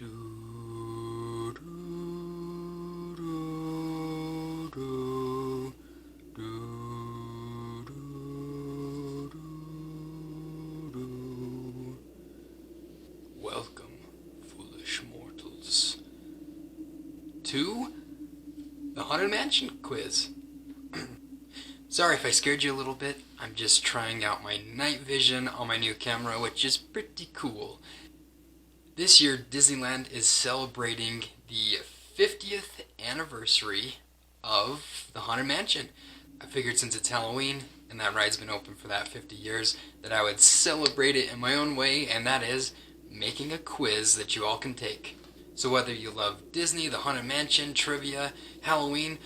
Do, do, do, do, do, do. Welcome, foolish mortals, to the Haunted Mansion quiz. Sorry if I scared you a little bit. I'm just trying out my night vision on my new camera, which is pretty cool. This year, Disneyland is celebrating the 50th anniversary of the Haunted Mansion. I figured since it's Halloween, and that ride's been open for that 50 years, that I would celebrate it in my own way, and that is making a quiz that you all can take. So whether you love Disney, the Haunted Mansion, trivia, Halloween,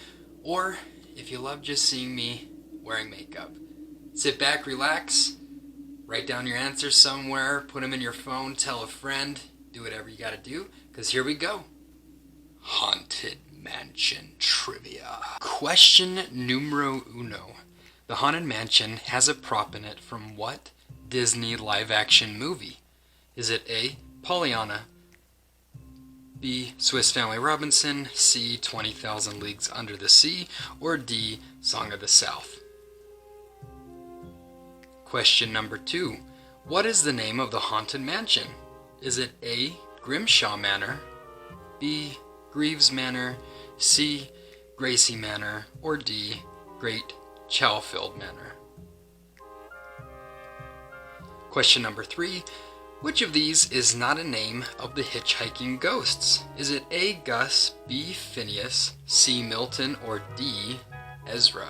or if you love just seeing me wearing makeup, sit back, relax, write down your answers somewhere, put them in your phone, tell a friend, do whatever you gotta do, because here we go. Haunted Mansion trivia. Question numero uno. The Haunted Mansion has a prop in it from what Disney live-action movie? Is it A, Pollyanna, B, Swiss Family Robinson, C, 20,000 Leagues Under the Sea, or D, Song of the South? Question number two. What is the name of the Haunted Mansion? Is it A, Grimshaw Manor, B, Greaves Manor, C, Gracie Manor, or D, Great Chalfield Manor? Question number three. Which of these is not a name of the hitchhiking ghosts? Is it A, Gus, B, Phineas, C, Milton, or D, Ezra?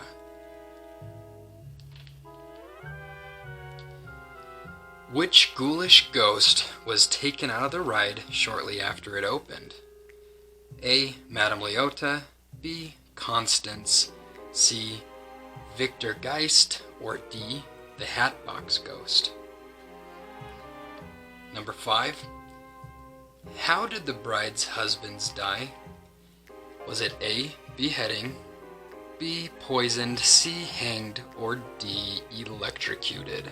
Which ghoulish ghost was taken out of the ride shortly after it opened? A, Madame Leota, B, Constance, C, Victor Geist, or D, the Hatbox Ghost? Number 5. How did the bride's husbands die? Was it A, beheading, B, poisoned, C, hanged, or D, electrocuted?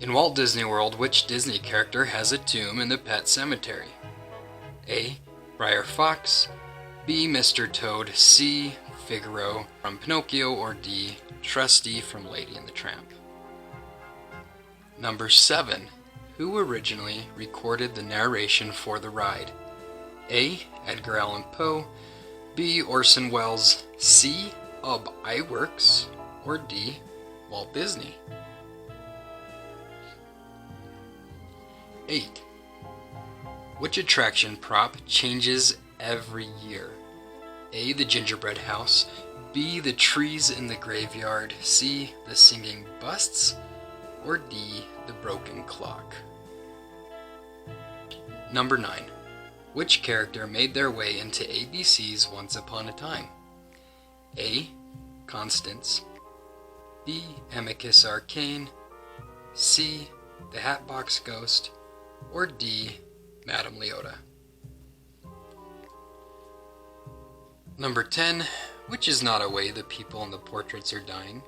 In Walt Disney World, which Disney character has a tomb in the Pet Cemetery? A, Briar Fox, B, Mr. Toad, C, Figaro from Pinocchio, or D, Trusty from Lady and the Tramp? Number 7. Who originally recorded the narration for the ride? A, Edgar Allan Poe, B, Orson Welles, C, Ub Iwerks, or D, Walt Disney? 8. Which attraction prop changes every year? A, the gingerbread house, B, the trees in the graveyard, C, the singing busts, or D, the broken clock? Number 9. Which character made their way into ABC's Once Upon a Time? A, Constance, B, Amicus Arcane, C, the Hatbox Ghost, or D, Madame Leota? Number 10. Which is not a way the people in the portraits are dying?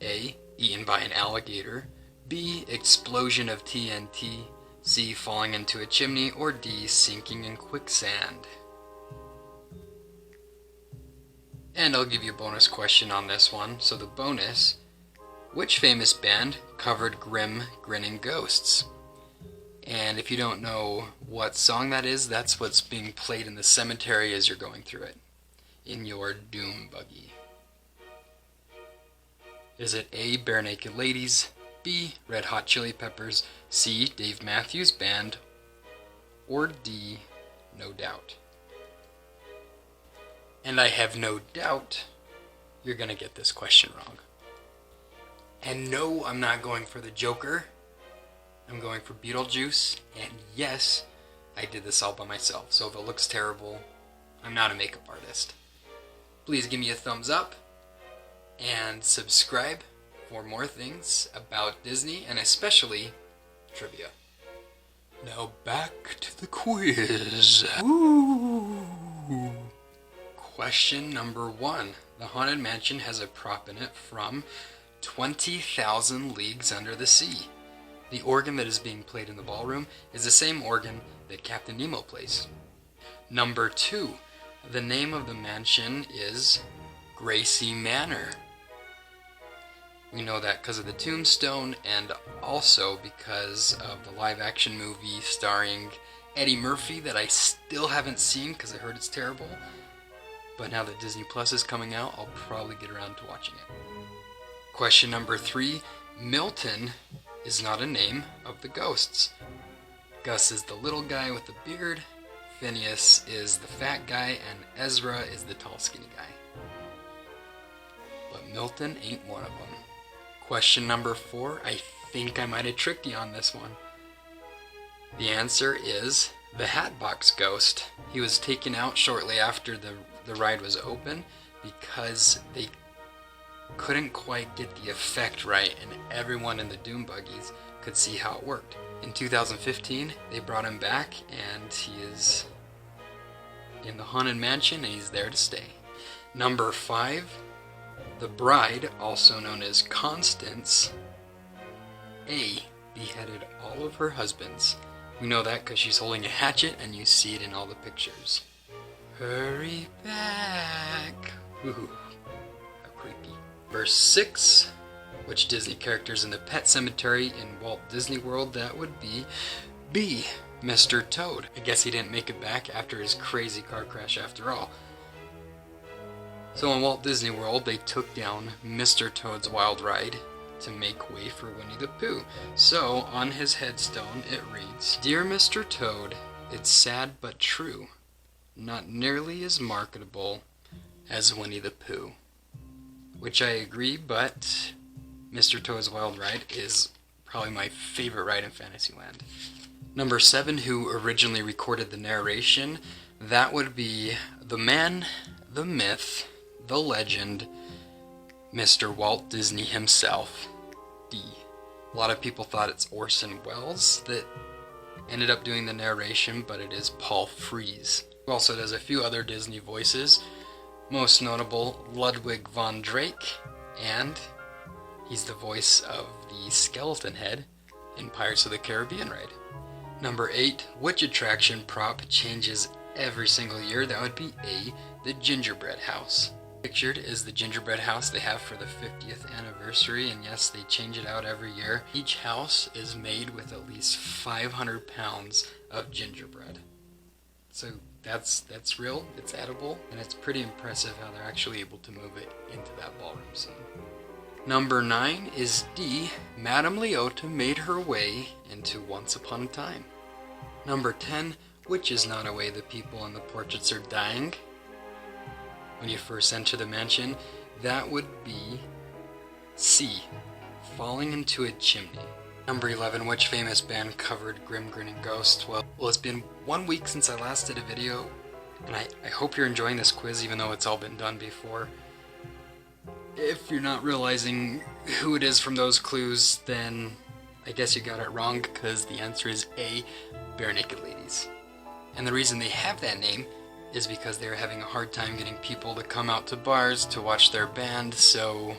A, eaten by an alligator, B, explosion of TNT, C, falling into a chimney, or D, sinking in quicksand? And I'll give you a bonus question on this one. So the bonus, which famous band covered Grim Grinning Ghosts? And if you don't know what song that is, that's what's being played in the cemetery as you're going through it in your doom buggy. Is it A, Bare Naked Ladies, B, Red Hot Chili Peppers, C, Dave Matthews Band, or D, No Doubt? And I have no doubt you're going to get this question wrong. And no, I'm not going for the Joker. I'm going for Beetlejuice, and yes, I did this all by myself, so if it looks terrible, I'm not a makeup artist. Please give me a thumbs up, and subscribe for more things about Disney, and especially trivia. Now back to the quiz. Woo! Question number 1. The Haunted Mansion has a prop in it from 20,000 Leagues Under the Sea. The organ that is being played in the ballroom is the same organ that Captain Nemo plays. Number 2. The name of the mansion is Gracie Manor. We know that because of the tombstone and also because of the live-action movie starring Eddie Murphy that I still haven't seen because I heard it's terrible. But now that Disney Plus is coming out, I'll probably get around to watching it. Question number 3. Milton is not a name of the ghosts. Gus is the little guy with the beard, Phineas is the fat guy, and Ezra is the tall skinny guy. But Milton ain't one of them. Question number 4. I think I might have tricked you on this one. The answer is the Hatbox Ghost. He was taken out shortly after the ride was open because they couldn't quite get the effect right and everyone in the Doom buggies could see how it worked. In 2015, they brought him back and he is in the Haunted Mansion and he's there to stay. Number 5, the bride, also known as Constance, A, beheaded all of her husbands. We know that because she's holding a hatchet and you see it in all the pictures. Hurry back. Ooh, how creepy. Verse 6. Which Disney characters in the Pet Cemetery in Walt Disney World? That would be B, Mr. Toad. I guess he didn't make it back after his crazy car crash after all. So in Walt Disney World, they took down Mr. Toad's Wild Ride to make way for Winnie the Pooh. So on his headstone it reads, "Dear Mr. Toad, it's sad but true. Not nearly as marketable as Winnie the Pooh." Which I agree, but Mr. Toad's Wild Ride is probably my favorite ride in Fantasyland. Number 7, who originally recorded the narration, that would be the man, the myth, the legend, Mr. Walt Disney himself, D. A lot of people thought it's Orson Welles that ended up doing the narration, but it is Paul Frees, who also does a few other Disney voices, most notable Ludwig von Drake, and he's the voice of the skeleton head in Pirates of the Caribbean ride. Number 8, which attraction prop changes every single year? That would be A, the gingerbread house. Pictured is the gingerbread house they have for the 50th anniversary, and yes, they change it out every year. Each house is made with at least 500 pounds of gingerbread. So that's real, it's edible, and it's pretty impressive how they're actually able to move it into that ballroom scene. Number 9 is D, Madame Leota made her way into Once Upon a Time. Number 10, which is not a way the people in the portraits are dying when you first enter the mansion? That would be C, falling into a chimney. Number 11, which famous band covered Grim Grinning Ghost? Well, it's been 1 week since I last did a video, and I hope you're enjoying this quiz even though it's all been done before. If you're not realizing who it is from those clues, then I guess you got it wrong, because the answer is A, Bare Naked Ladies. And the reason they have that name is because they were having a hard time getting people to come out to bars to watch their band, so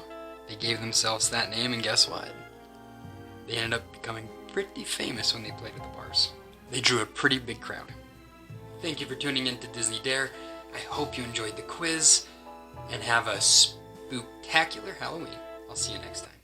they gave themselves that name, and guess what? They ended up becoming pretty famous when they played at the bars. They drew a pretty big crowd. Thank you for tuning in to Disney Dare. I hope you enjoyed the quiz, and have a spooktacular Halloween. I'll see you next time.